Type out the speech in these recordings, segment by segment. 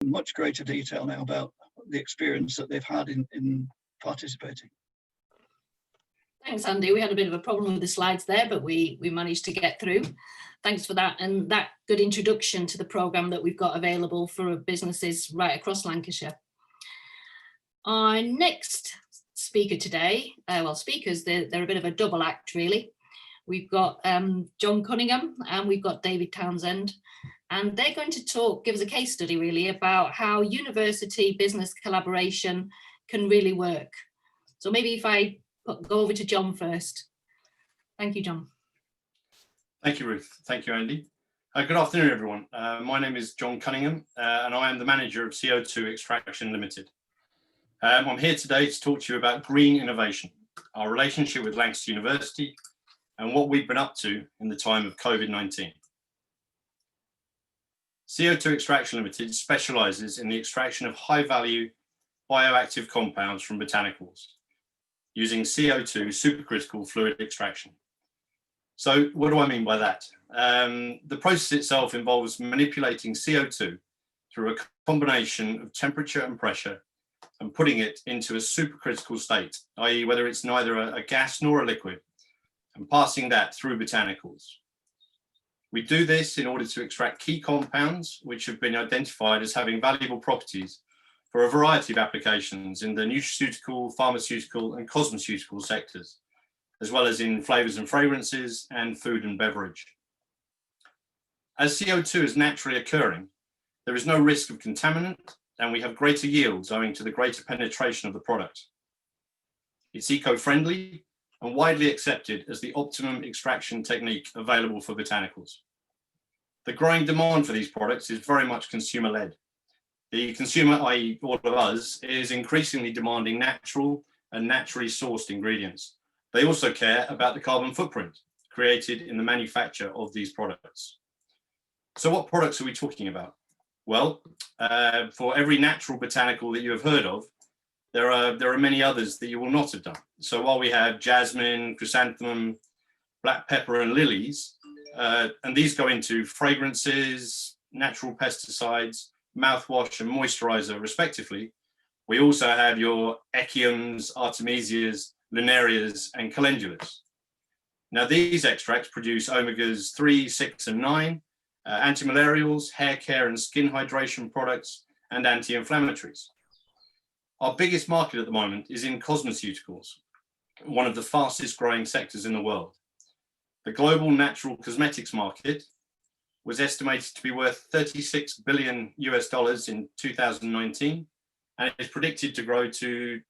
much greater detail now about the experience that they've had in participating. Thanks, Andy. We had a bit of a problem with the slides there, but we managed to get through. Thanks for that, and that good introduction to the programme that we've got available for businesses right across Lancashire. Our next speaker today, speakers, they're a bit of a double act really. We've got John Cunningham and we've got David Townsend, and they're going to give us a case study really about how university business collaboration can really work. So maybe if I go over to John first. Thank you, John. Thank you, Ruth. Thank you, Andy. Good afternoon, everyone. My name is John Cunningham, and I am the manager of CO2 Extraction Limited. I'm here today to talk to you about green innovation, our relationship with Lancaster University, and what we've been up to in the time of COVID-19. CO2 Extraction Limited specialises in the extraction of high-value bioactive compounds from botanicals using CO2 supercritical fluid extraction. So what do I mean by that? The process itself involves manipulating CO2 through a combination of temperature and pressure and putting it into a supercritical state, i.e. whether it's neither a gas nor a liquid, and passing that through botanicals. We do this in order to extract key compounds which have been identified as having valuable properties for a variety of applications in the nutraceutical, pharmaceutical and cosmeceutical sectors, as well as in flavours and fragrances and food and beverage. As CO2 is naturally occurring, there is no risk of contaminant, and we have greater yields owing to the greater penetration of the product. It's eco-friendly and widely accepted as the optimum extraction technique available for botanicals. The growing demand for these products is very much consumer-led. The consumer, i.e. all of us, is increasingly demanding natural and naturally sourced ingredients. They also care about the carbon footprint created in the manufacture of these products. So what products are we talking about? Well, for every natural botanical that you have heard of, there are many others that you will not have done. So while we have jasmine, chrysanthemum, black pepper and lilies, and these go into fragrances, natural pesticides, mouthwash and moisturizer respectively, we also have your echiums, artemisias, lunarias and calendulas. Now these extracts produce omegas 3, 6 and 9, antimalarials, hair care and skin hydration products, and anti-inflammatories. Our biggest market at the moment is in cosmeceuticals, one of the fastest growing sectors in the world. The global natural cosmetics market was estimated to be worth $36 billion in 2019, and is predicted to grow to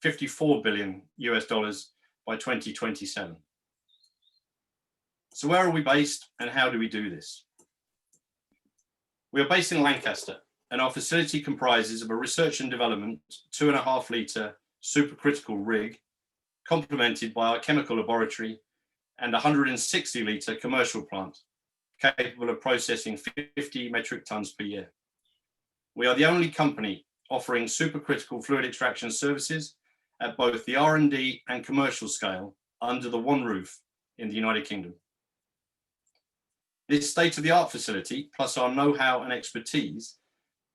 $54 billion by 2027. So where are we based and how do we do this? We are based in Lancaster, and our facility comprises of a research and development 2.5 litre supercritical rig, complemented by our chemical laboratory and 160 litre commercial plant, capable of processing 50 metric tonnes per year. We are the only company offering supercritical fluid extraction services at both the R&D and commercial scale under the one roof in the United Kingdom. This state-of-the-art facility, plus our know-how and expertise,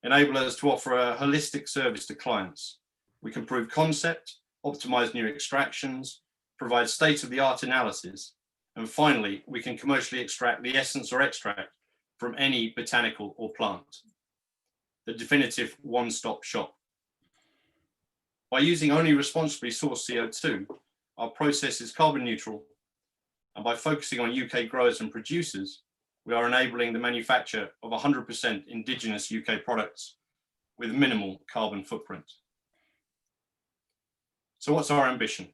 enable us to offer a holistic service to clients. We can prove concept, optimize new extractions, provide state-of-the-art analysis, and finally, we can commercially extract the essence or extract from any botanical or plant. The definitive one-stop shop. By using only responsibly sourced CO2, our process is carbon neutral, and by focusing on UK growers and producers, we are enabling the manufacture of 100% indigenous UK products with minimal carbon footprint. So what's our ambition?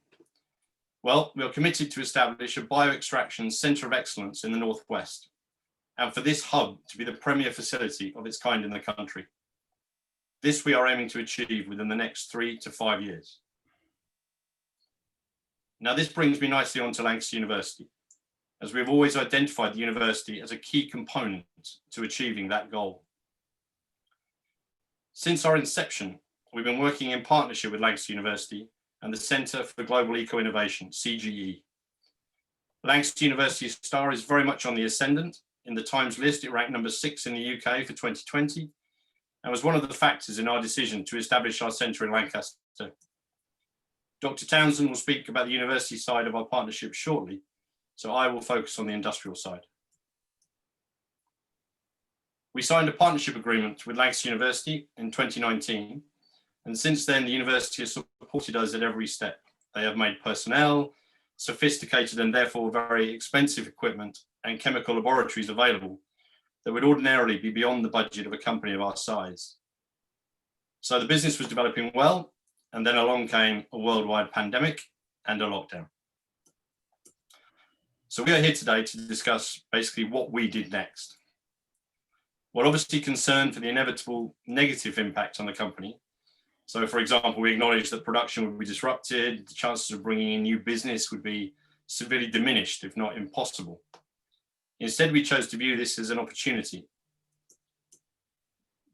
Well, we are committed to establish a bioextraction centre of excellence in the Northwest, and for this hub to be the premier facility of its kind in the country. This we are aiming to achieve within the next 3 to 5 years. Now this brings me nicely on to Lancaster University, as we've always identified the university as a key component to achieving that goal. Since our inception, we've been working in partnership with Lancaster University and the Centre for Global Eco-Innovation, CGE. Lancaster University's star is very much on the ascendant. In the Times list, it ranked number 6 in the UK for 2020, and was one of the factors in our decision to establish our centre in Lancaster. Dr. Townsend will speak about the university side of our partnership shortly, so I will focus on the industrial side. We signed a partnership agreement with Lancaster University in 2019, and since then the university has supported us at every step. They have made personnel, sophisticated and therefore very expensive equipment and chemical laboratories available that would ordinarily be beyond the budget of a company of our size. So the business was developing well, and then along came a worldwide pandemic and a lockdown. So we are here today to discuss basically what we did next. We're obviously concerned for the inevitable negative impact on the company. So for example, we acknowledge that production would be disrupted, the chances of bringing in new business would be severely diminished, if not impossible. Instead, we chose to view this as an opportunity.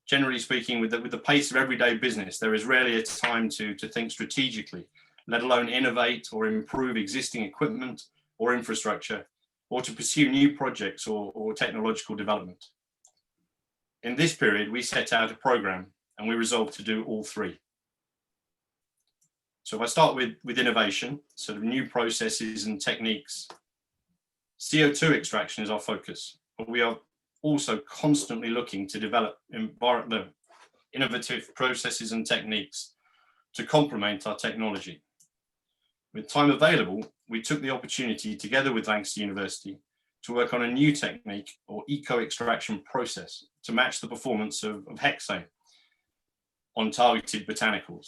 Generally speaking, with the pace of everyday business, there is rarely a time to think strategically, let alone innovate or improve existing equipment or infrastructure, or to pursue new projects or technological development. In this period, we set out a program and we resolved to do all three. So if I start with innovation, sort of new processes and techniques, CO2 extraction is our focus, but we are also constantly looking to develop innovative processes and techniques to complement our technology. With time available, we took the opportunity together with Lancaster University to work on a new technique or eco-extraction process to match the performance of hexane on targeted botanicals.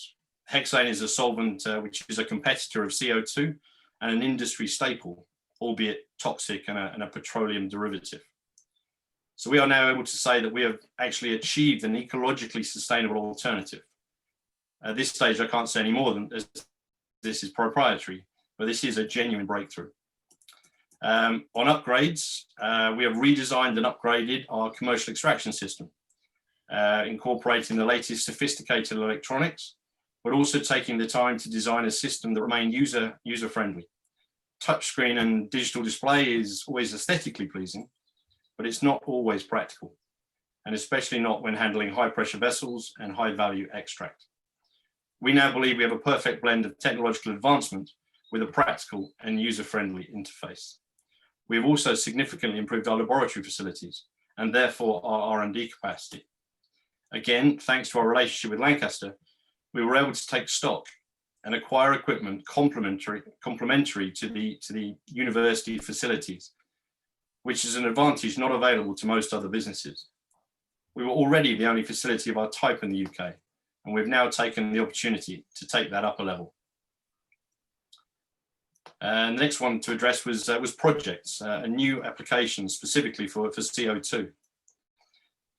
Hexane is a solvent which is a competitor of CO2 and an industry staple, albeit toxic and a petroleum derivative. So we are now able to say that we have actually achieved an ecologically sustainable alternative. At this stage, I can't say any more than this is proprietary, but this is a genuine breakthrough. On upgrades, we have redesigned and upgraded our commercial extraction system, incorporating the latest sophisticated electronics, but also taking the time to design a system that remained user-friendly. Touchscreen and digital display is always aesthetically pleasing, but it's not always practical, and especially not when handling high-pressure vessels and high-value extract. We now believe we have a perfect blend of technological advancement with a practical and user-friendly interface. We have also significantly improved our laboratory facilities and therefore our R&D capacity. Again, thanks to our relationship with Lancaster, we were able to take stock and acquire equipment complementary to the university facilities, which is an advantage not available to most other businesses. We were already the only facility of our type in the UK, and we've now taken the opportunity to take that up a level. And the next one to address was projects, a new application specifically for CO2.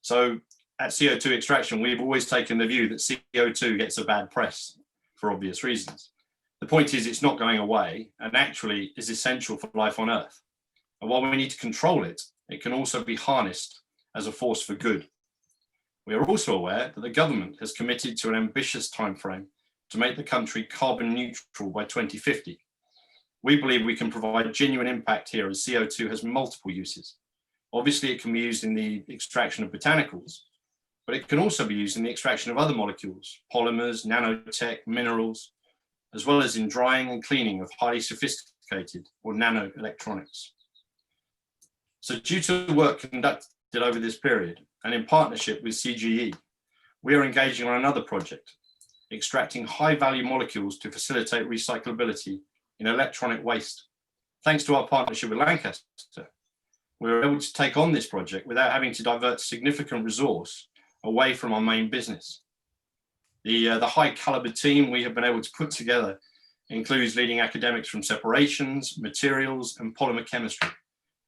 So at CO2 extraction, we've always taken the view that CO2 gets a bad press for obvious reasons. The point is it's not going away and actually is essential for life on Earth. And while we need to control it, it can also be harnessed as a force for good. We are also aware that the government has committed to an ambitious timeframe to make the country carbon neutral by 2050. We believe we can provide genuine impact here as CO2 has multiple uses. Obviously, it can be used in the extraction of botanicals, but it can also be used in the extraction of other molecules, polymers, nanotech, minerals, as well as in drying and cleaning of highly sophisticated or nano electronics. So due to the work conducted over this period and in partnership with CGE, we are engaging on another project, extracting high-value molecules to facilitate recyclability in electronic waste. Thanks to our partnership with Lancaster, we were able to take on this project without having to divert significant resource away from our main business. The high caliber team we have been able to put together includes leading academics from separations, materials, and polymer chemistry.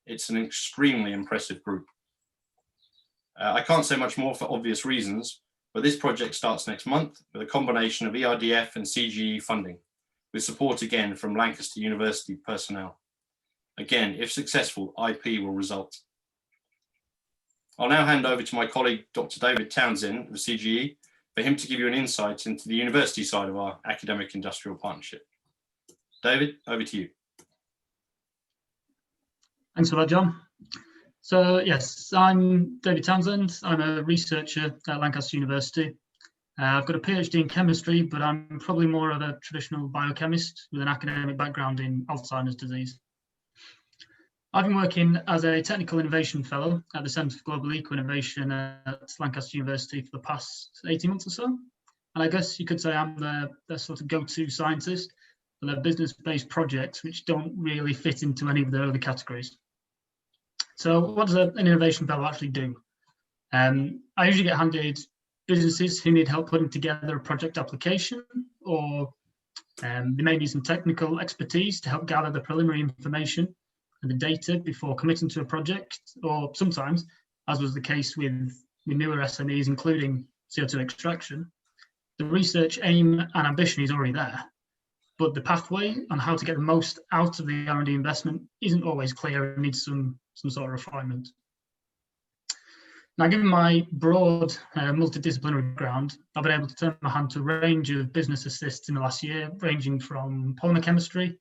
It's an extremely impressive group. I can't say much more for obvious reasons, but this project starts next month with a combination of ERDF and CGE funding, with support again from Lancaster University personnel. Again, if successful, IP will result. I'll now hand over to my colleague, Dr. David Townsend of CGE, for him to give you an insight into the university side of our academic industrial partnership. David, over to you. Thanks a lot, John. So yes, I'm David Townsend. I'm a researcher at Lancaster University. I've got a PhD in chemistry, but I'm probably more of a traditional biochemist with an academic background in Alzheimer's disease. I've been working as a technical innovation fellow at the Centre for Global Eco-Innovation at Lancaster University for the past 18 months or so. And I guess you could say I'm the sort of go-to scientist for the business-based projects which don't really fit into any of the other categories. So what does an innovation fellow actually do? I usually get handed businesses who need help putting together a project application, or they may need some technical expertise to help gather the preliminary information and the data before committing to a project, or sometimes, as was the case with newer SMEs, including CO2 extraction, the research aim and ambition is already there, but the pathway on how to get the most out of the R&D investment isn't always clear and needs some sort of refinement. Now, given my broad multidisciplinary background, I've been able to turn my hand to a range of business assists in the last year, ranging from polymer chemistry,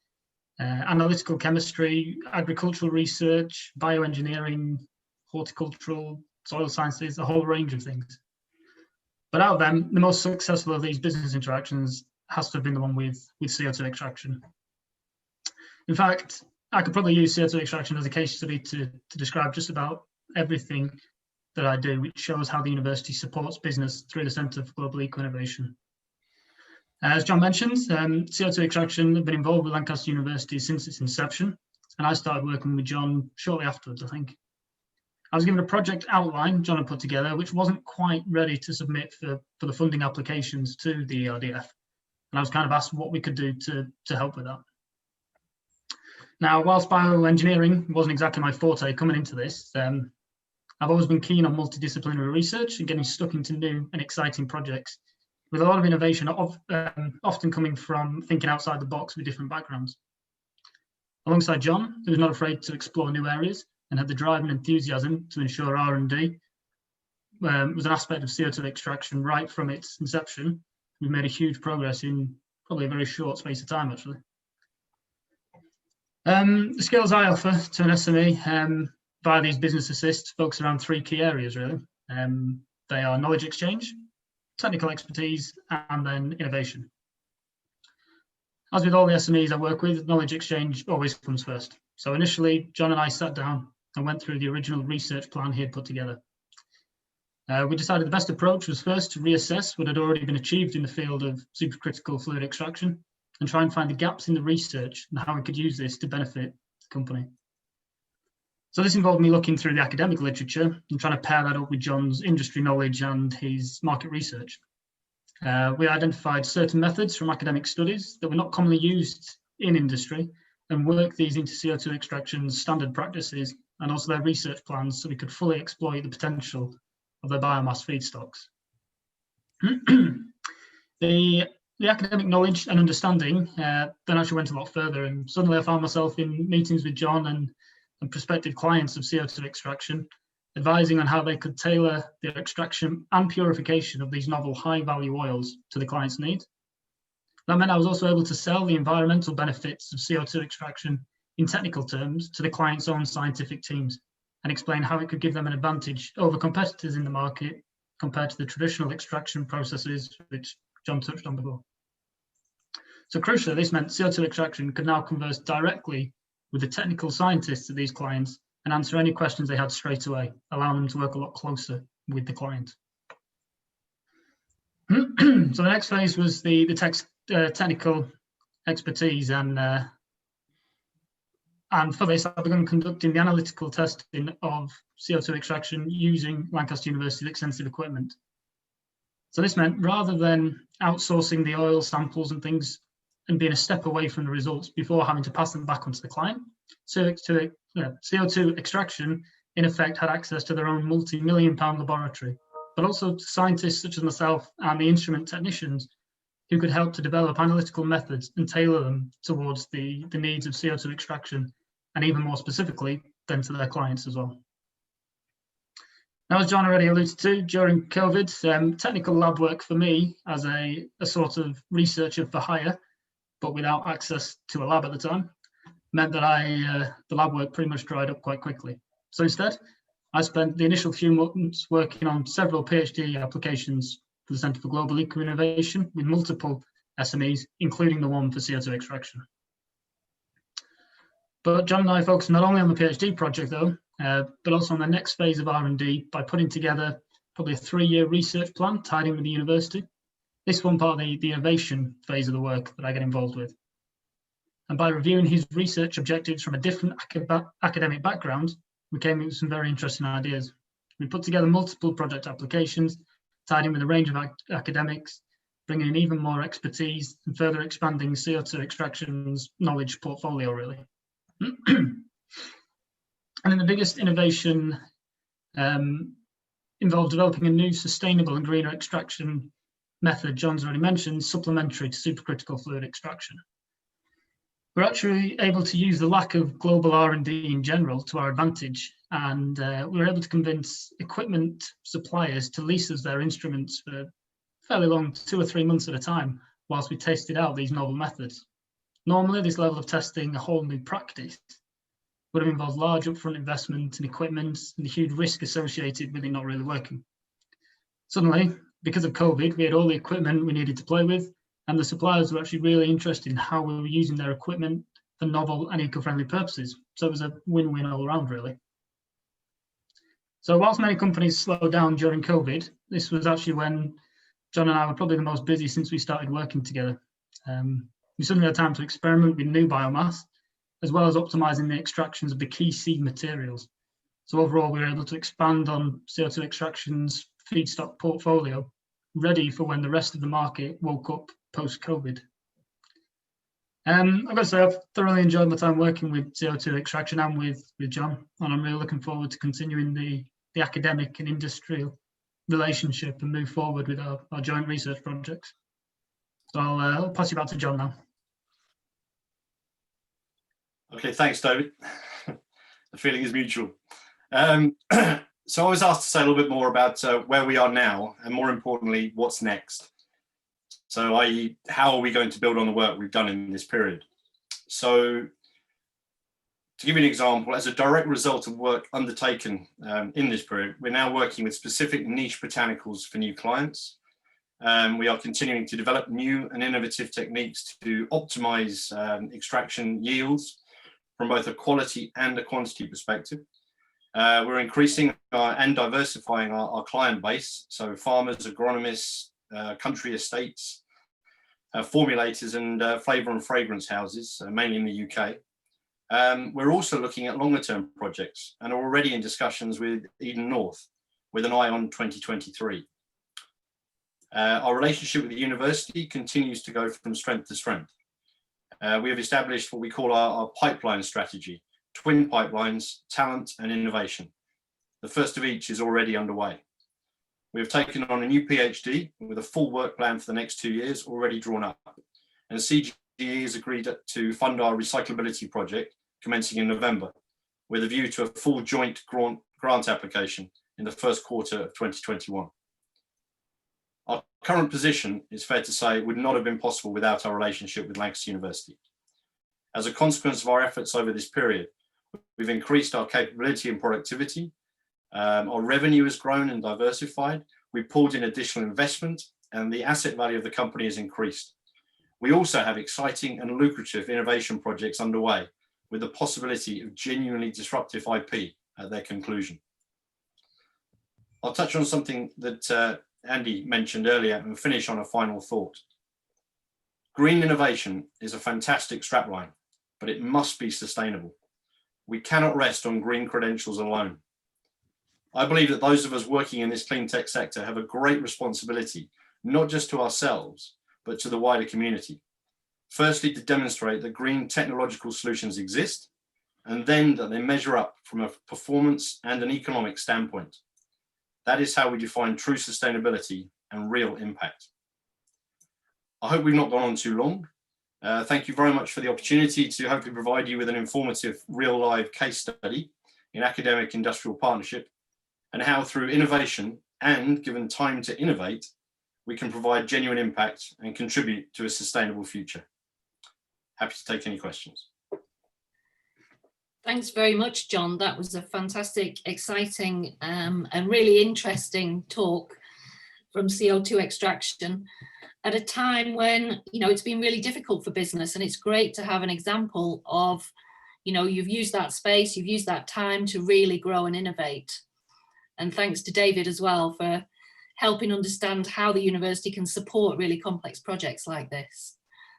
analytical chemistry, agricultural research, bioengineering, horticultural, soil sciences, a whole range of things. But out of them, the most successful of these business interactions has to have been the one with CO2 extraction. In fact, I could probably use CO2 extraction as a case study to describe just about everything that I do, which shows how the university supports business through the Centre for Global Eco-Innovation. As John mentioned, CO2 extraction have been involved with Lancaster University since its inception, and I started working with John shortly afterwards, I think. I was given a project outline John had put together, which wasn't quite ready to submit for the funding applications to the ERDF, and I was kind of asked what we could do to help with that. Now, whilst bioengineering wasn't exactly my forte coming into this, I've always been keen on multidisciplinary research and getting stuck into new and exciting projects, with a lot of innovation often coming from thinking outside the box with different backgrounds. Alongside John, who was not afraid to explore new areas and had the drive and enthusiasm to ensure R&D was an aspect of CO2 extraction right from its inception, we've made a huge progress in probably a very short space of time, actually. The skills I offer to an SME via these business assists focus around three key areas, really. They are knowledge exchange, technical expertise, and then innovation. As with all the SMEs I work with, knowledge exchange always comes first. So initially, John and I sat down and went through the original research plan he had put together. We decided the best approach was first to reassess what had already been achieved in the field of supercritical fluid extraction and try and find the gaps in the research and how we could use this to benefit the company. So this involved me looking through the academic literature and trying to pair that up with John's industry knowledge and his market research. We identified certain methods from academic studies that were not commonly used in industry and worked these into CO2 extraction's standard practices and also their research plans so we could fully exploit the potential of their biomass feedstocks. The academic knowledge and understanding then actually went a lot further, and suddenly I found myself in meetings with John and prospective clients of CO2 extraction, advising on how they could tailor the extraction and purification of these novel high-value oils to the client's needs. That meant I was also able to sell the environmental benefits of CO2 extraction in technical terms to the client's own scientific teams and explain how it could give them an advantage over competitors in the market compared to the traditional extraction processes which John touched on before. So crucially, this meant CO2 extraction could now converse directly with the technical scientists of these clients and answer any questions they had straight away, allowing them to work a lot closer with the client. So the next phase was the technical expertise, and for this I began conducting the analytical testing of CO2 extraction using Lancaster University's extensive equipment. So this meant rather than outsourcing the oil samples and things and being a step away from the results before having to pass them back onto the client, CO2 extraction in effect had access to their own multi-million-pound laboratory, but also to scientists such as myself and the instrument technicians who could help to develop analytical methods and tailor them towards the needs of CO2 extraction, and even more specifically, then to their clients as well. Now, as John already alluded to, during COVID, technical lab work for me as a sort of researcher for hire, but without access to a lab at the time, meant that the lab work pretty much dried up quite quickly. So instead, I spent the initial few months working on several PhD applications for the Centre for Global Eco-Innovation with multiple SMEs, including the one for CO2 extraction. But John and I focused not only on the PhD project though, but also on the next phase of R&D by putting together probably a 3-year research plan tied in with the university. This one part of the innovation phase of the work that I get involved with. And by reviewing his research objectives from a different academic background, we came up with some very interesting ideas. We put together multiple project applications, tied in with a range of academics, bringing in even more expertise and further expanding CO2 extraction's knowledge portfolio, really. And then the biggest innovation involved developing a new sustainable and greener extraction method John's already mentioned, supplementary to supercritical fluid extraction. We're actually able to use the lack of global R&D in general to our advantage, and we were able to convince equipment suppliers to lease us their instruments for fairly long, 2 or 3 months at a time, whilst we tested out these novel methods. Normally, this level of testing, a whole new practice, would have involved large upfront investment in equipment and the huge risk associated with it not really working. Suddenly, because of COVID, we had all the equipment we needed to play with, and the suppliers were actually really interested in how we were using their equipment for novel and eco-friendly purposes. So it was a win-win all around, really. So whilst many companies slowed down during COVID, this was actually when John and I were probably the most busy since we started working together. We suddenly had time to experiment with new biomass, as well as optimizing the extractions of the key seed materials. So overall, we were able to expand on CO2 extraction's feedstock portfolio, ready for when the rest of the market woke up post-COVID. I've got to say, I've thoroughly enjoyed my time working with CO2 extraction and with John, and I'm really looking forward to continuing the academic and industrial relationship and move forward with our joint research projects. So I'll pass you back to John now. Okay, thanks, David. The feeling is mutual. So I was asked to say a little bit more about where we are now, and more importantly, what's next. So i.e., how are we going to build on the work we've done in this period? So to give you an example, as a direct result of work undertaken in this period, we're now working with specific niche botanicals for new clients. We are continuing to develop new and innovative techniques to optimize extraction yields from both a quality and a quantity perspective. We're increasing and diversifying our client base, so farmers, agronomists, country estates, formulators and flavour and fragrance houses, mainly in the UK. We're also looking at longer term projects and are already in discussions with Eden North with an eye on 2023. Our relationship with the university continues to go from strength to strength. We have established what we call our pipeline strategy, twin pipelines, talent and innovation. The first of each is already underway. We have taken on a new PhD with a full work plan for the next 2 years already drawn up. And CGE has agreed to fund our recyclability project commencing in November, with a view to a full joint grant application in the first quarter of 2021. Our current position, it's fair to say, would not have been possible without our relationship with Lancaster University. As a consequence of our efforts over this period, we've increased our capability and productivity. Our revenue has grown and diversified. We've pulled in additional investment and the asset value of the company has increased. We also have exciting and lucrative innovation projects underway with the possibility of genuinely disruptive IP at their conclusion. I'll touch on something that Andy mentioned earlier and finish on a final thought. Green innovation is a fantastic strapline, but it must be sustainable. We cannot rest on green credentials alone. I believe that those of us working in this clean tech sector have a great responsibility, not just to ourselves, but to the wider community. Firstly, to demonstrate that green technological solutions exist, and then that they measure up from a performance and an economic standpoint. That is how we define true sustainability and real impact. I hope we've not gone on too long. Thank you very much for the opportunity to hopefully provide you with an informative real live case study in academic industrial partnership, and how through innovation and given time to innovate, we can provide genuine impact and contribute to a sustainable future. Happy to take any questions. Thanks very much, John. That was a fantastic, exciting and really interesting talk from CO2 Extraction at a time when, you know, it's been really difficult for business, and it's great to have an example of, you know, you've used that space, you've used that time to really grow and innovate. And thanks to David as well for helping understand how the university can support really complex projects like this.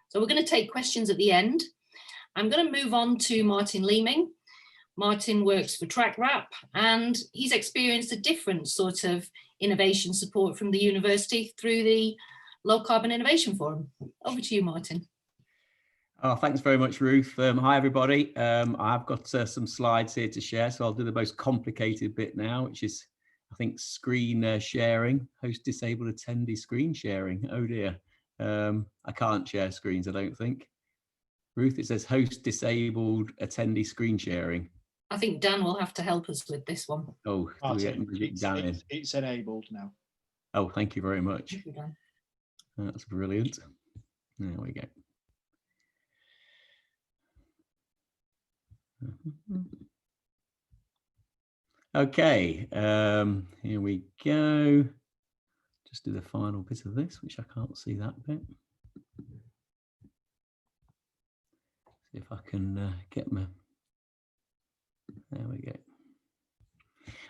So we're going to take questions at the end. I'm going to move on to Martin Leeming. Martin works for Trakrap, and he's experienced a different sort of innovation support from the university through the Low Carbon Innovation Forum. Over to you, Martin. Oh, thanks very much, Ruth. Hi, everybody. I've got some slides here to share, so I'll do the most complicated bit now, which is, I think, screen sharing, host disabled attendee screen sharing. Oh dear. I can't share screens, I don't think. Ruth, it says host disabled attendee screen sharing. I think Dan will have to help us with this one. Oh, it's enabled now. Oh, thank you very much. Thank you, Dan. That's brilliant. There we go. Okay, here we go. Just do the final bit of this, which I can't see that bit. See if I can get my. There we go.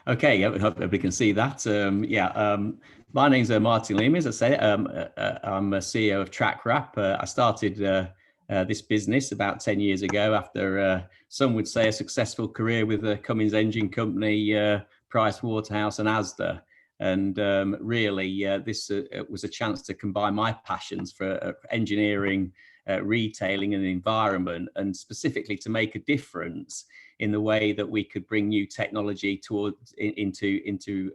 Okay, I hope everybody can see that. My name's Martin Leeming. As I say, I'm a CEO of Trakrap. I started this business about 10 years ago after some would say a successful career with the Cummins Engine Company, Price Waterhouse and Asda. And really, this was a chance to combine my passions for engineering, retailing and the environment, and specifically to make a difference in the way that we could bring new technology into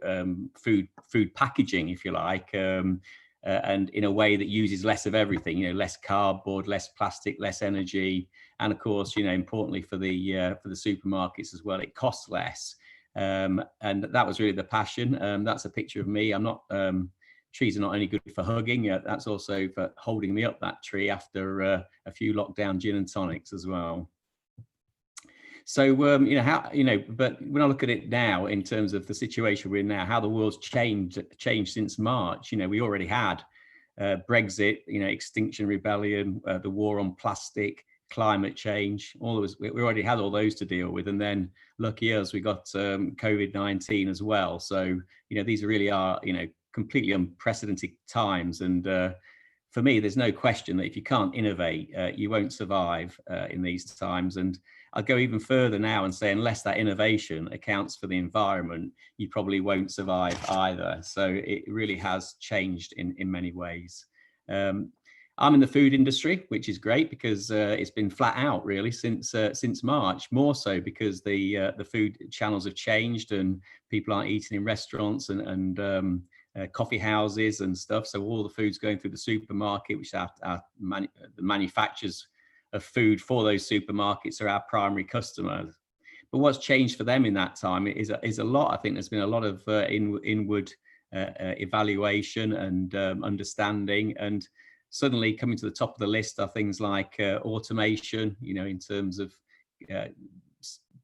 food packaging, if you like, and in a way that uses less of everything, you know, less cardboard, less plastic, less energy, and of course, you know, importantly for the supermarkets as well, it costs less. And that was really the passion. That's a picture of me. I'm not. Trees are not only good for hugging, that's also for holding me up that tree after a few lockdown gin and tonics as well. So, but when I look at it now in terms of the situation we're in now, how the world's changed since March, you know, we already had Brexit, you know, Extinction Rebellion, the war on plastic, climate change, all of us, we already had all those to deal with. And then lucky us, we got COVID-19 as well. So, you know, these really are, you know, completely unprecedented times. And for me, there's no question that if you can't innovate, you won't survive in these times. And I'll go even further now and say, unless that innovation accounts for the environment, you probably won't survive either. So it really has changed in many ways. I'm in the food industry, which is great because it's been flat out really since March, more so because the food channels have changed and people aren't eating in restaurants and coffee houses and stuff. So all the food's going through the supermarket, which are the manufacturers of food for those supermarkets are our primary customers. But what's changed for them in that time is a lot. I think there's been a lot of inward evaluation and understanding, and suddenly coming to the top of the list are things like automation, you know, in terms of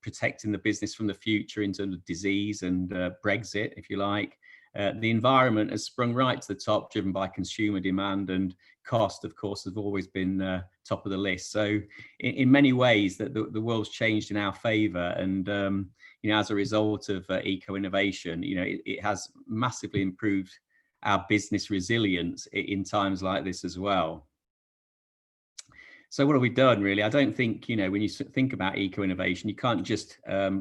protecting the business from the future in terms of disease and Brexit, if you like. The environment has sprung right to the top, driven by consumer demand, and cost, of course, has always been top of the list. So in many ways that the world's changed in our favor. And, you know, as a result of eco-innovation, you know, it has massively improved our business resilience in times like this as well. So what have we done really? I don't think, you know, when you think about eco-innovation, you can't just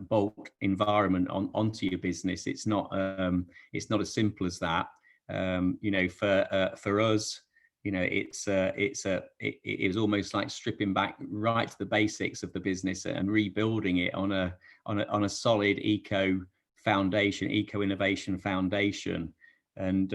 bolt environment onto your business. It's not as simple as that. You know, for us, you know, it was almost like stripping back right to the basics of the business and rebuilding it on a solid eco-innovation foundation. And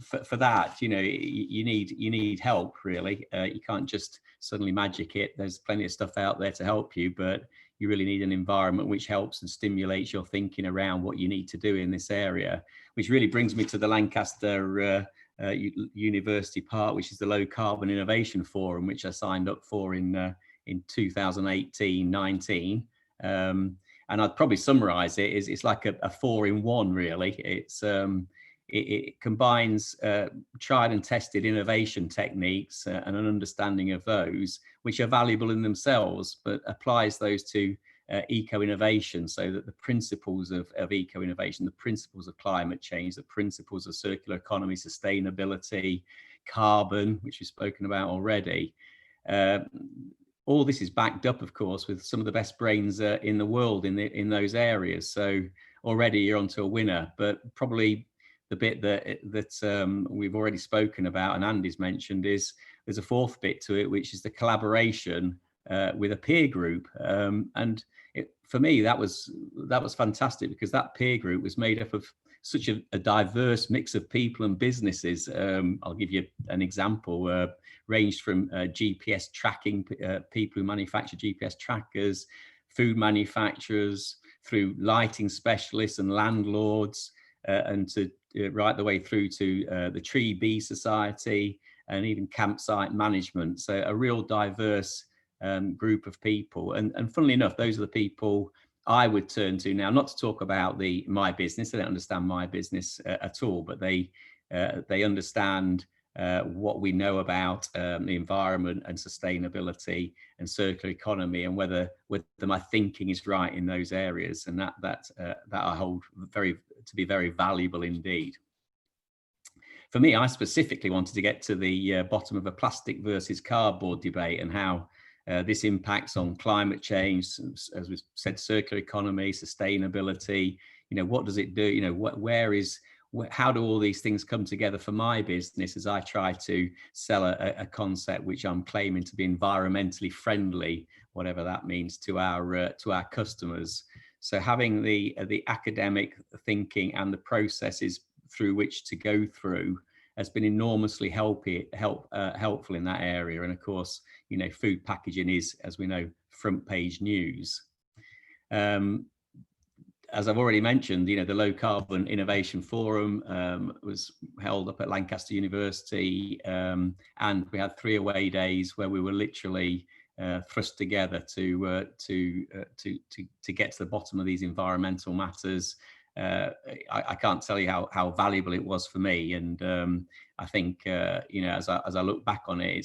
for that, you know, you need help really. You can't just suddenly magic it. There's plenty of stuff out there to help you, but you really need an environment which helps and stimulates your thinking around what you need to do in this area, which really brings me to the Lancaster University part, which is the Low Carbon Innovation Forum, which I signed up for in 2018-19. And I'd probably summarize it as it's like a 4-in-1 really. It combines tried and tested innovation techniques and an understanding of those, which are valuable in themselves, but applies those to eco-innovation, so that the principles of eco-innovation, the principles of climate change, the principles of circular economy, sustainability, carbon, which we've spoken about already, all this is backed up, of course, with some of the best brains in the world in those areas. So already you're onto a winner. But probably the bit that we've already spoken about and Andy's mentioned is there's a fourth bit to it, which is the collaboration with a peer group. And for me, that was fantastic, because that peer group was made up of such a diverse mix of people and businesses. I'll give you an example. Ranged from GPS tracking, people who manufacture GPS trackers, food manufacturers, through lighting specialists and landlords, and to right the way through to the Tree Bee Society, and even campsite management. So a real diverse group of people. And funnily enough, those are the people I would turn to now, not to talk about my business. They don't understand my business at all, but they understand what we know about the environment and sustainability and circular economy, and whether my thinking is right in those areas, and that I hold to be very valuable indeed. For me, I specifically wanted to get to the bottom of a plastic versus cardboard debate, and how this impacts on climate change, as we said, circular economy, sustainability. What does it do? How do all these things come together for my business as I try to sell a concept which I'm claiming to be environmentally friendly, whatever that means, to our customers. So having the academic thinking and the processes through which to go through has been enormously helpful in that area. And of course, food packaging is, as we know, front page news. As I've already mentioned, the Low Carbon Innovation Forum was held up at Lancaster University, and we had 3 away days where we were literally thrust together to get to the bottom of these environmental matters. I can't tell you how valuable it was for me, and I think as I look back on it,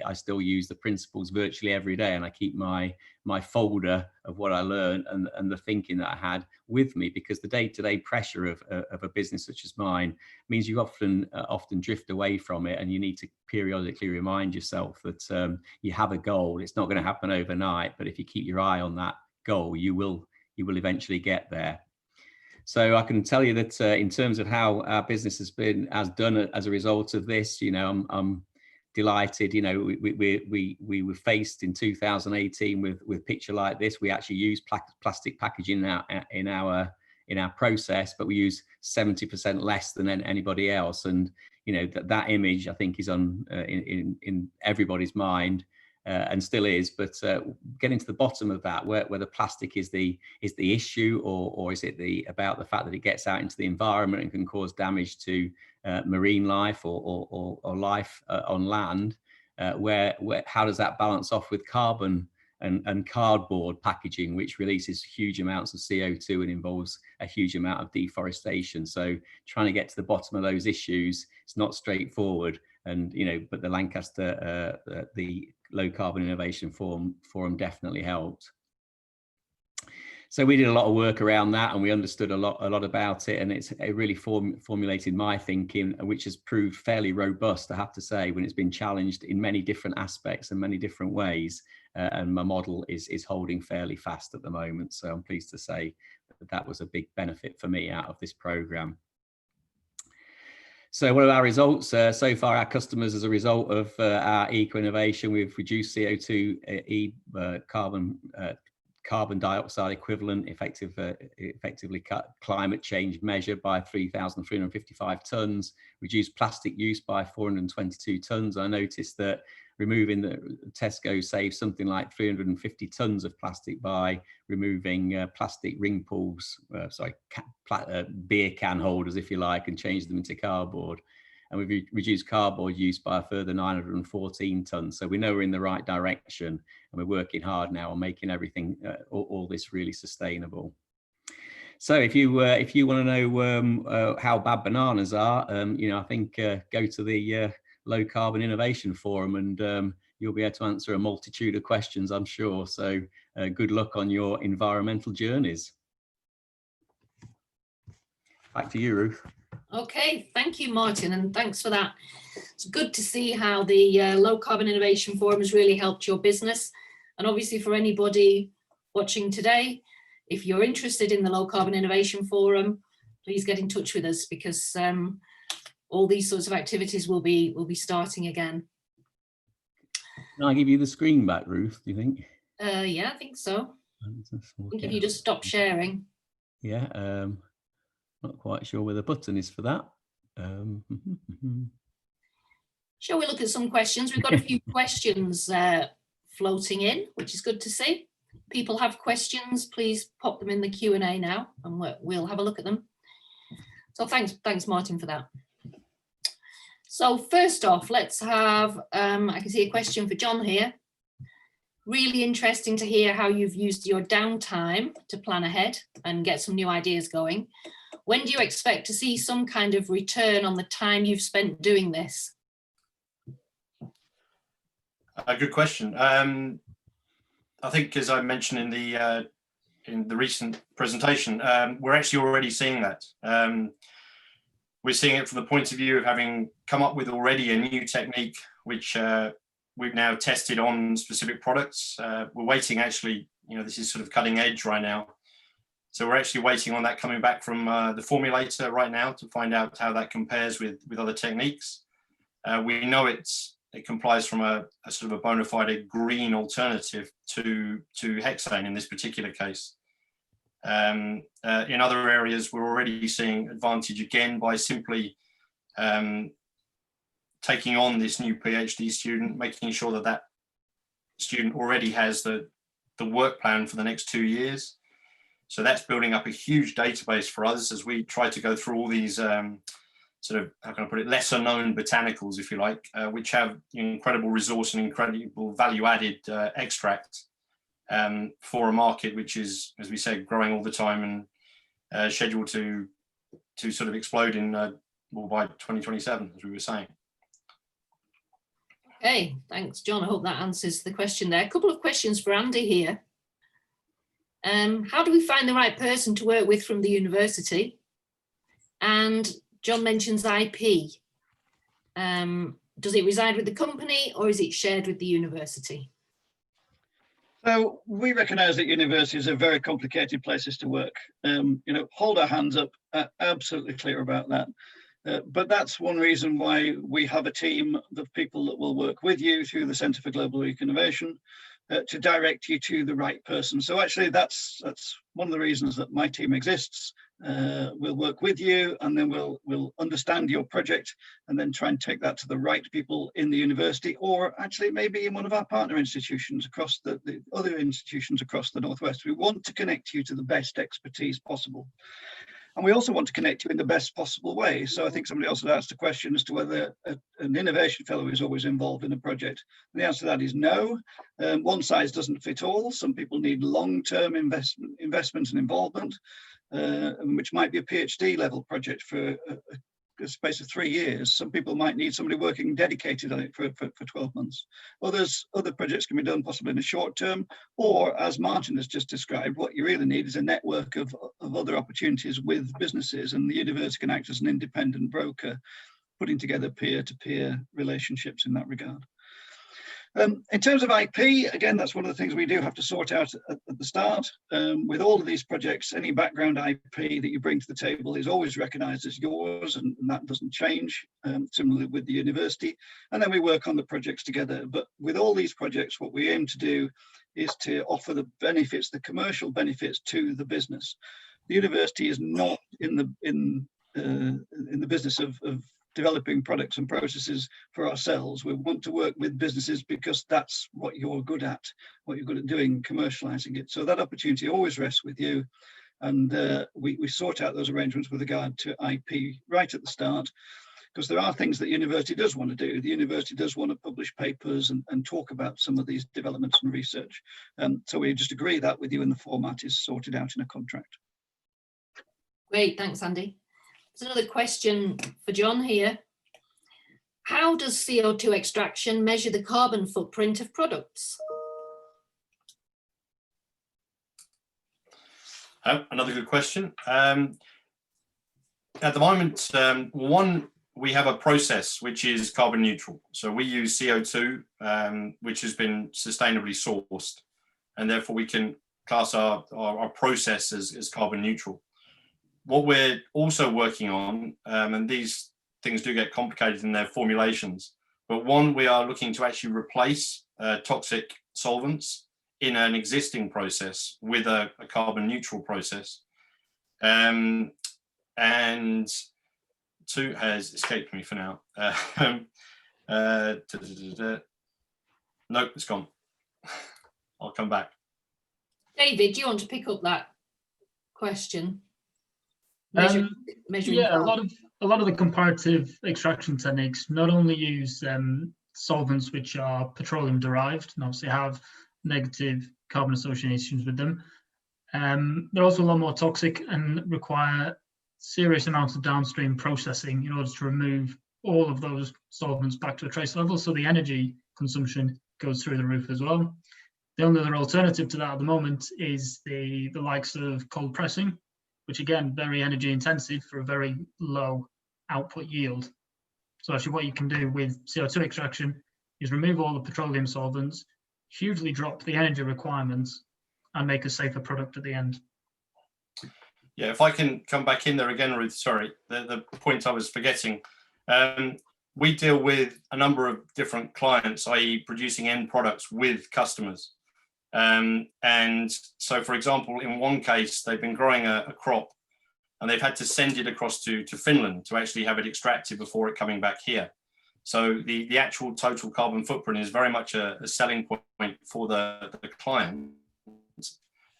I still use the principles virtually every day, and I keep my folder of what I learned and the thinking that I had with me, because the day-to-day pressure of a business such as mine means you often drift away from it, and you need to periodically remind yourself that you have a goal. It's not going to happen overnight, but if you keep your eye on that goal, you will eventually get there. So I can tell you that in terms of how our business has done as a result of this, I'm delighted. We were faced in 2018 with picture like this. We actually use plastic packaging in our process, but we use 70% less than anybody else. And that image, I think, is in everybody's mind. And still is, but getting to the bottom of that, whether plastic is the issue, or is it about the fact that it gets out into the environment and can cause damage to marine life or life on land, how does that balance off with carbon and cardboard packaging, which releases huge amounts of CO2 and involves a huge amount of deforestation? So trying to get to the bottom of those issues, it's not straightforward. And but the Lancaster the Low Carbon Innovation Forum definitely helped. So we did a lot of work around that, and we understood a lot about it, and it really formulated my thinking, which has proved fairly robust, I have to say, when it's been challenged in many different aspects and many different ways. And my model is holding fairly fast at the moment. So I'm pleased to say that was a big benefit for me out of this program. So what are our results? So far, our customers, as a result of our eco-innovation, we've reduced CO2 carbon dioxide equivalent, effectively climate change measured by 3,355 tonnes, reduced plastic use by 422 tonnes. I noticed that removing Tesco saves something like 350 tonnes of plastic by removing plastic ring pulls, beer can holders, if you like, and change them into cardboard. and we've reduced cardboard use by a further 914 tonnes. So we know we're in the right direction, and we're working hard now on making everything, all this really sustainable. So if you want to know how bad bananas are, I think go to the Low Carbon Innovation Forum, and you'll be able to answer a multitude of questions, I'm sure. So good luck on your environmental journeys. Back to you, Ruth. Okay, thank you, Martin, and thanks for that. It's good to see how the Low Carbon Innovation Forum has really helped your business. And obviously for anybody watching today, if you're interested in the Low Carbon Innovation Forum, please get in touch with us, because all these sorts of activities will be starting again. Can I give you the screen back, Ruth, do you think? Yeah, I think so. I think if you just stop sharing. Yeah, not quite sure where the button is for that. Shall we look at some questions? We've got a few questions floating in, which is good to see. People have questions, please pop them in the Q&A now, and we'll have a look at them. So thanks Martin for that. So first off, let's have, I can see a question for John here. Really interesting to hear how you've used your downtime to plan ahead and get some new ideas going. When do you expect to see some kind of return on the time you've spent doing this? A good question. I think, as I mentioned in the recent presentation, we're actually already seeing that. We're seeing it from the point of view of having come up with already a new technique, which we've now tested on specific products. We're waiting, actually, this is sort of cutting edge right now. So we're actually waiting on that coming back from the formulator right now to find out how that compares with other techniques. We know it complies from a sort of a bona fide green alternative to hexane in this particular case. In other areas, we're already seeing advantage again by simply taking on this new PhD student, making sure that that student already has the work plan for the next 2 years. So that's building up a huge database for us as we try to go through all these sort of, how can I put it, lesser known botanicals, if you like, which have incredible resource and incredible value added extract for a market which is, as we said, growing all the time and scheduled to sort of explode in by 2027, as we were saying. Okay, thanks, John. I hope that answers the question there. A couple of questions for Andy here. How do we find the right person to work with from the university? And John mentions IP. Does it reside with the company or is it shared with the university? So we recognise that universities are very complicated places to work. Hold our hands up, absolutely clear about that. But that's one reason why we have a team of people that will work with you through the Centre for Global Innovation to direct you to the right person. So actually that's one of the reasons that my team exists. We'll work with you, and then we'll understand your project and then try and take that to the right people in the university, or actually maybe in one of our partner institutions across the other institutions across the Northwest. We want to connect you to the best expertise possible. And we also want to connect you in the best possible way. So I think somebody else had asked a question as to whether an innovation fellow is always involved in a project. And the answer to that is no. One size doesn't fit all. Some people need long-term investment and involvement, which might be a PhD level project for a space of 3 years. Some people might need somebody working dedicated on it for 12 months. Other projects can be done possibly in the short term, or as Martin has just described, what you really need is a network of other opportunities with businesses, and the university can act as an independent broker, putting together peer-to-peer relationships in that regard. In terms of IP, again, that's one of the things we do have to sort out at the start. With all of these projects, any background IP that you bring to the table is always recognised as yours, and that doesn't change, similarly with the university. And then we work on the projects together. But with all these projects, what we aim to do is to offer the benefits, the commercial benefits to the business. The university is not in the business of developing products and processes for ourselves. We want to work with businesses because that's what you're good at, what you're good at doing, commercializing it. So that opportunity always rests with you. And we sort out those arrangements with regard to IP right at the start. because there are things that the university does want to do. The university does want to publish papers and talk about some of these developments and research. So we just agree that with you, and the format is sorted out in a contract. Great, thanks, Andy. There's another question for John here. How does CO2 extraction measure the carbon footprint of products? Another good question. At the moment, we have a process which is carbon neutral. So we use CO2, which has been sustainably sourced, and therefore we can class our process as carbon neutral. What we're also working on, and these things do get complicated in their formulations, but one, we are looking to actually replace toxic solvents in an existing process with a carbon neutral process. And two has escaped me for now. Nope, it's gone. I'll come back. David, do you want to pick up that question? Measuring Yeah, carbon. a lot of the comparative extraction techniques not only use solvents which are petroleum derived and obviously have negative carbon associations with them. They're also a lot more toxic and require serious amounts of downstream processing in order to remove all of those solvents back to a trace level. So the energy consumption goes through the roof as well. The only other alternative to that at the moment is the likes of cold pressing, which again, very energy intensive for a very low output yield. So actually what you can do with CO2 extraction is remove all the petroleum solvents, hugely drop the energy requirements, and make a safer product at the end. Yeah, if I can come back in there again, Ruth, sorry, the point I was forgetting. We deal with a number of different clients, i.e. producing end products with customers. And so, for example, in one case, they've been growing a crop and they've had to send it across to Finland to actually have it extracted before it coming back here. So the actual total carbon footprint is very much a selling point for the client.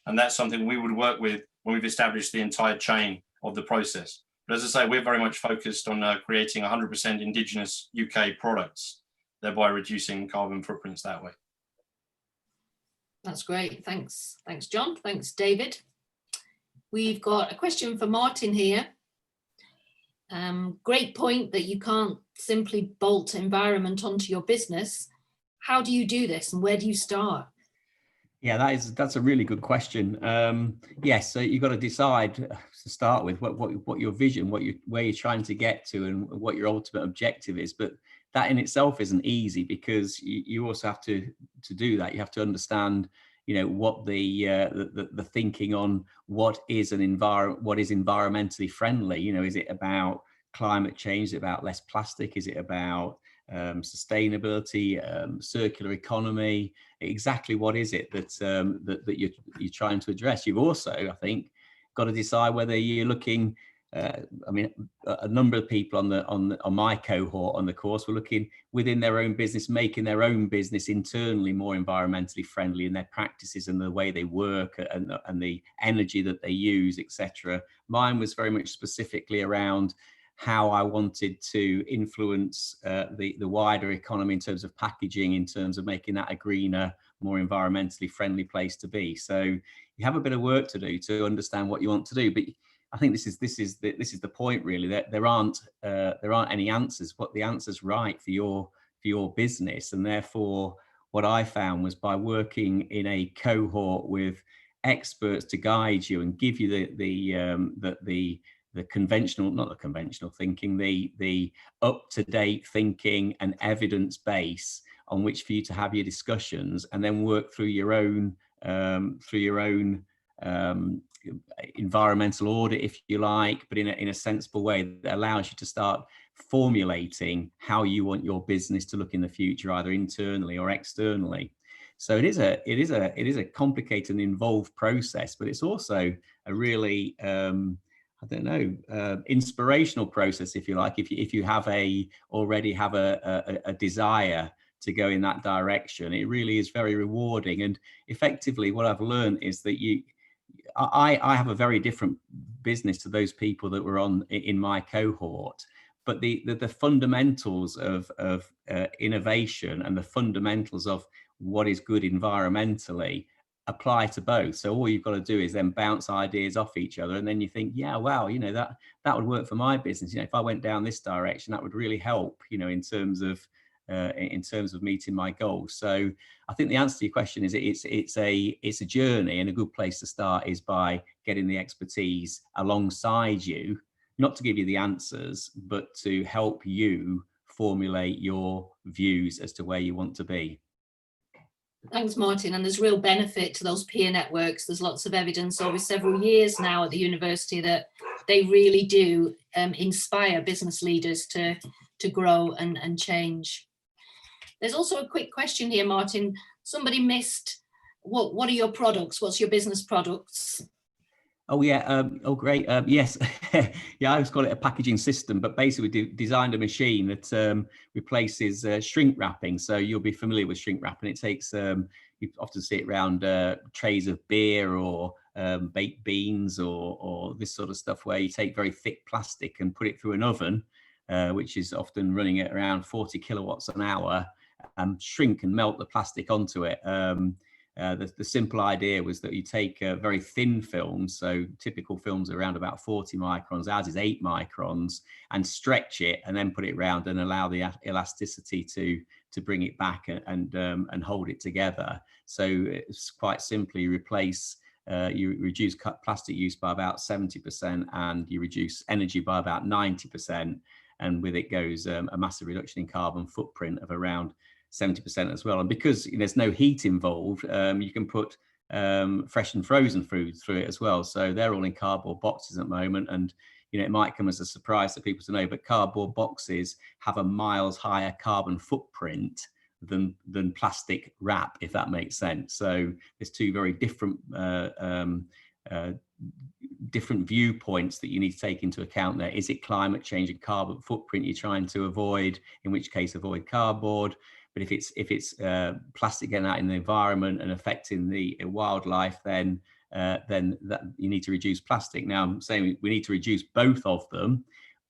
And that's something we would work with when we've established the entire chain of the process. But as I say, we're very much focused on creating 100% indigenous UK products, thereby reducing carbon footprints that way. That's great. Thanks. Thanks, John. Thanks, David. We've got a question for Martin here. Great point that you can't simply bolt environment onto your business. How do you do this and where do you start? Yeah, that's a really good question. Yes, so you've got to decide to start with what your vision, where you're trying to get to, and what your ultimate objective is. But that in itself isn't easy, because you also have to do that. You have to understand, what the thinking on what is environmentally friendly. Is it about climate change? Is it about less plastic? Is it about sustainability, circular economy? Exactly what is it that you're trying to address? You've also, I think, got to decide whether you're looking. A number of people on my cohort on the course were looking within their own business, making their own business internally more environmentally friendly in their practices and the way they work and the energy that they use, etc. Mine was very much specifically around how I wanted to influence the wider economy in terms of packaging, in terms of making that a greener, more environmentally friendly place to be. So you have a bit of work to do to understand what you want to do. But I think this is the point, really, that there aren't any answers. What the answer's right for your business, and therefore what I found was by working in a cohort with experts to guide you and give you the conventional, not the conventional thinking, the up-to-date thinking and evidence base on which for you to have your discussions, and then work through your own environmental audit, if you like, but in a sensible way that allows you to start formulating how you want your business to look in the future, either internally or externally. So it is a complicated and involved process, but it's also a really inspirational process, if you like, if you already have a desire to go in that direction. It really is very rewarding. And effectively what I've learned is that I have a very different business to those people that were in my cohort, but the fundamentals of innovation and the fundamentals of what is good environmentally apply to both. So all you've got to do is then bounce ideas off each other, and then you think, yeah, wow, you know, that would work for my business. You know, if I went down this direction, that would really help, you know, in terms of meeting my goals. So I think the answer to your question is it's a journey, and a good place to start is by getting the expertise alongside you, not to give you the answers, but to help you formulate your views as to where you want to be. Thanks, Martin. And there's real benefit to those peer networks. There's lots of evidence over several years now at the university that they really do inspire business leaders to grow and change. There's also a quick question here, Martin. Somebody missed, what are your products? What's your business products? Oh yeah, oh great, yes. Yeah, I always call it a packaging system, but basically we designed a machine that replaces shrink wrapping. So you'll be familiar with shrink wrapping. It takes, you often see it around trays of beer or baked beans or this sort of stuff, where you take very thick plastic and put it through an oven, which is often running at around 40 kilowatts an hour, and shrink and melt the plastic onto it. The simple idea was that you take very thin films, so typical films are around about 40 microns, ours is 8 microns, and stretch it and then put it around and allow the elasticity to bring it back and hold it together. So it's quite simply replace, you reduce plastic use by about 70% and you reduce energy by about 90%. And with it goes a massive reduction in carbon footprint of around 70% as well. And because there's no heat involved, you can put fresh and frozen food through it as well. So they're all in cardboard boxes at the moment. And it might come as a surprise to people to know, but cardboard boxes have a miles higher carbon footprint than plastic wrap, if that makes sense. So there's two very different different viewpoints that you need to take into account there. Is it climate change and carbon footprint you're trying to avoid, in which case avoid cardboard? But if it's plastic getting out in the environment and affecting the wildlife, then that you need to reduce plastic. Now I'm saying we need to reduce both of them,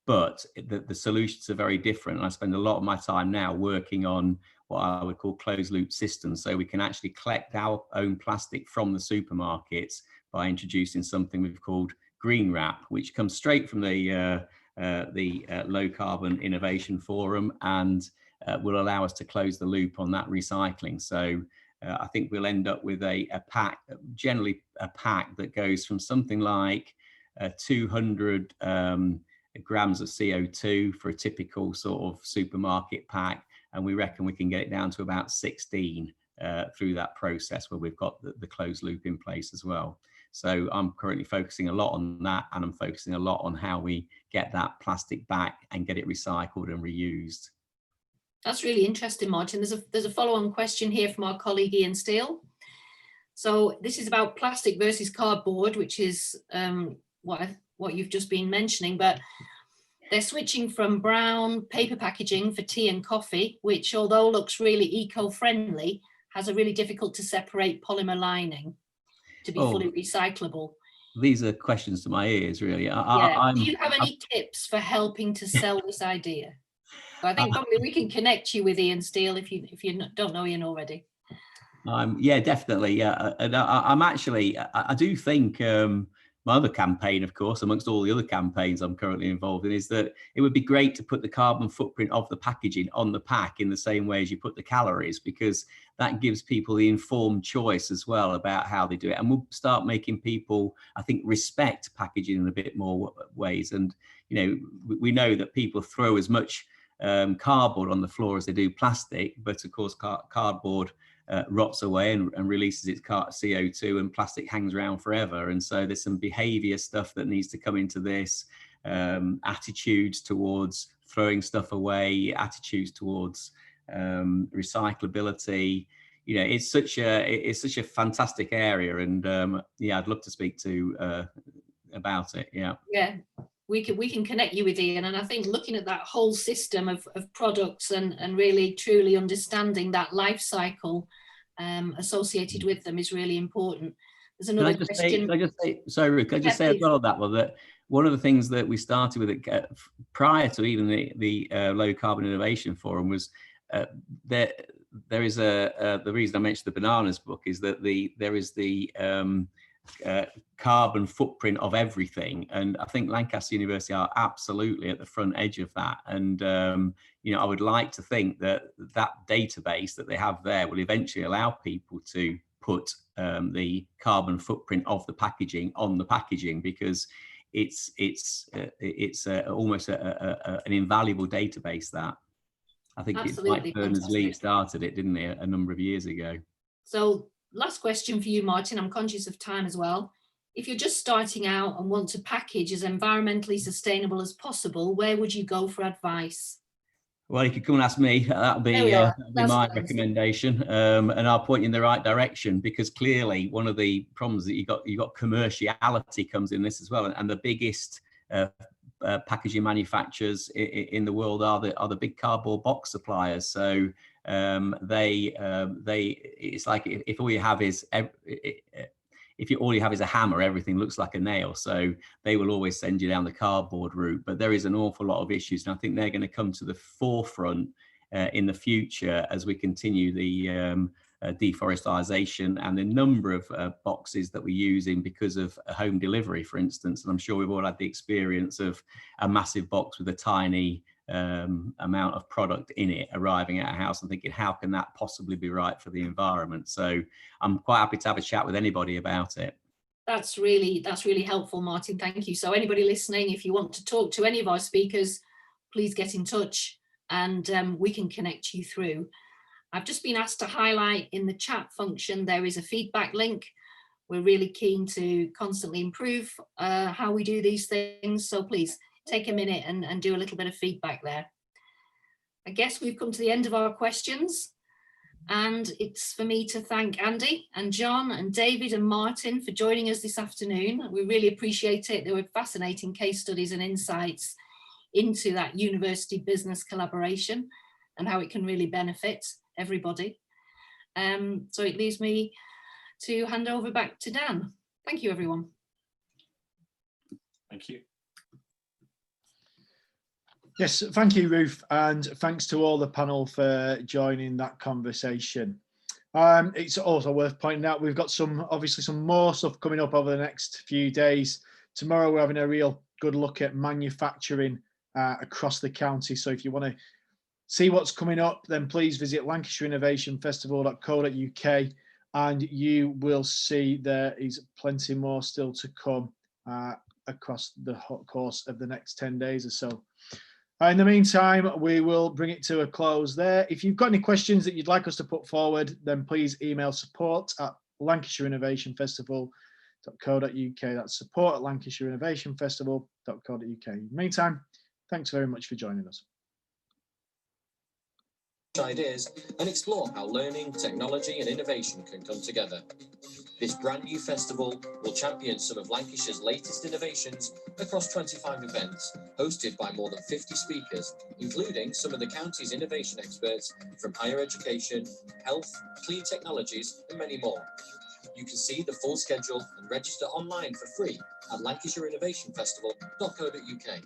but the solutions are very different. And I spend a lot of my time now working on what I would call closed loop systems, so we can actually collect our own plastic from the supermarkets by introducing something we've called green wrap, which comes straight from the Low Carbon Innovation Forum, and will allow us to close the loop on that recycling. So I think we'll end up with a pack, generally a pack that goes from something like 200 grams of CO2 for a typical sort of supermarket pack, and we reckon we can get it down to about 16 through that process, where we've got the closed loop in place as well. So I'm currently focusing a lot on that, and I'm focusing a lot on how we get that plastic back and get it recycled and reused. That's really interesting, Martin. There's a follow-on question here from our colleague Ian Steele. So this is about plastic versus cardboard, which is what you've just been mentioning, but they're switching from brown paper packaging for tea and coffee, which, although looks really eco-friendly, has a really difficult to separate polymer lining to be fully recyclable. These are questions to my ears, really. Do you have any tips for helping to sell this idea? I think probably we can connect you with Ian Steele if you don't know Ian already. Yeah, definitely. Yeah, and I'm actually, I do think my other campaign, of course, amongst all the other campaigns I'm currently involved in, is that it would be great to put the carbon footprint of the packaging on the pack in the same way as you put the calories, because that gives people the informed choice as well about how they do it. And we'll start making people, I think, respect packaging in a bit more ways. And, we know that people throw as much cardboard on the floor as they do plastic, but of course cardboard rots away and releases its CO2, and plastic hangs around forever. And so there's some behavior stuff that needs to come into this, attitudes towards throwing stuff away, attitudes towards recyclability. It's such a fantastic area, and I'd love to speak to about it. Yeah, we can connect you with Ian, and I think looking at that whole system of products and really truly understanding that life cycle associated with them is really important. There's another question. Sorry, Ruth, can I just say as well on that one, that one of the things that we started with prior to even the Low Carbon Innovation Forum was there is the reason I mentioned the bananas book is that there is the carbon footprint of everything, and I think Lancaster University are absolutely at the front edge of that. And you know, I would like to think that that database that they have there will eventually allow people to put the carbon footprint of the packaging on the packaging, because it's almost an invaluable database. That I think Absolutely, it's Mike Berners-Lee fantastic. started it, didn't he, a number of years ago. So last question for you, Martin. I'm conscious of time as well. If you're just starting out and want to package as environmentally sustainable as possible, where would you go for advice? Well, you could come and ask me. That'll be my recommendation, and I'll point you in the right direction, because clearly one of the problems that you got commerciality comes in this as well, and the biggest packaging manufacturers in the world are the big cardboard box suppliers. So it's like if all you have is a hammer, everything looks like a nail. So they will always send you down the cardboard route. But there is an awful lot of issues, and I think they're going to come to the forefront in the future as we continue the deforestation and the number of boxes that we're using because of home delivery, for instance. And I'm sure we've all had the experience of a massive box with a tiny amount of product in it arriving at a house and thinking, how can that possibly be right for the environment? So I'm quite happy to have a chat with anybody about it. That's really helpful, Martin. Thank you. So anybody listening, if you want to talk to any of our speakers, please get in touch and we can connect you through. I've just been asked to highlight in the chat function, there is a feedback link. We're really keen to constantly improve how we do these things. So please take a minute and do a little bit of feedback there. I guess we've come to the end of our questions, and it's for me to thank Andy and John and David and Martin for joining us this afternoon. We really appreciate it. There were fascinating case studies and insights into that university business collaboration and how it can really benefit everybody. So it leaves me to hand over back to Dan. Thank you, everyone. Thank you. Yes, thank you, Ruth, and thanks to all the panel for joining that conversation. It's also worth pointing out we've got obviously some more stuff coming up over the next few days. Tomorrow we're having a real good look at manufacturing across the county. So if you want to see what's coming up, then please visit lancashireinnovationfestival.co.uk, and you will see there is plenty more still to come across the course of the next 10 days or so. In the meantime, we will bring it to a close there. If you've got any questions that you'd like us to put forward, then please email support@lancashireinnovationfestival.co.uk. That's support@lancashireinnovationfestival.co.uk. In the meantime, thanks very much for joining us. Ideas and explore how learning, technology and innovation can come together. This brand new festival will champion some of Lancashire's latest innovations across 25 events, hosted by more than 50 speakers, including some of the county's innovation experts from higher education, health, clean technologies and many more. You can see the full schedule and register online for free at lancashireinnovationfestival.co.uk.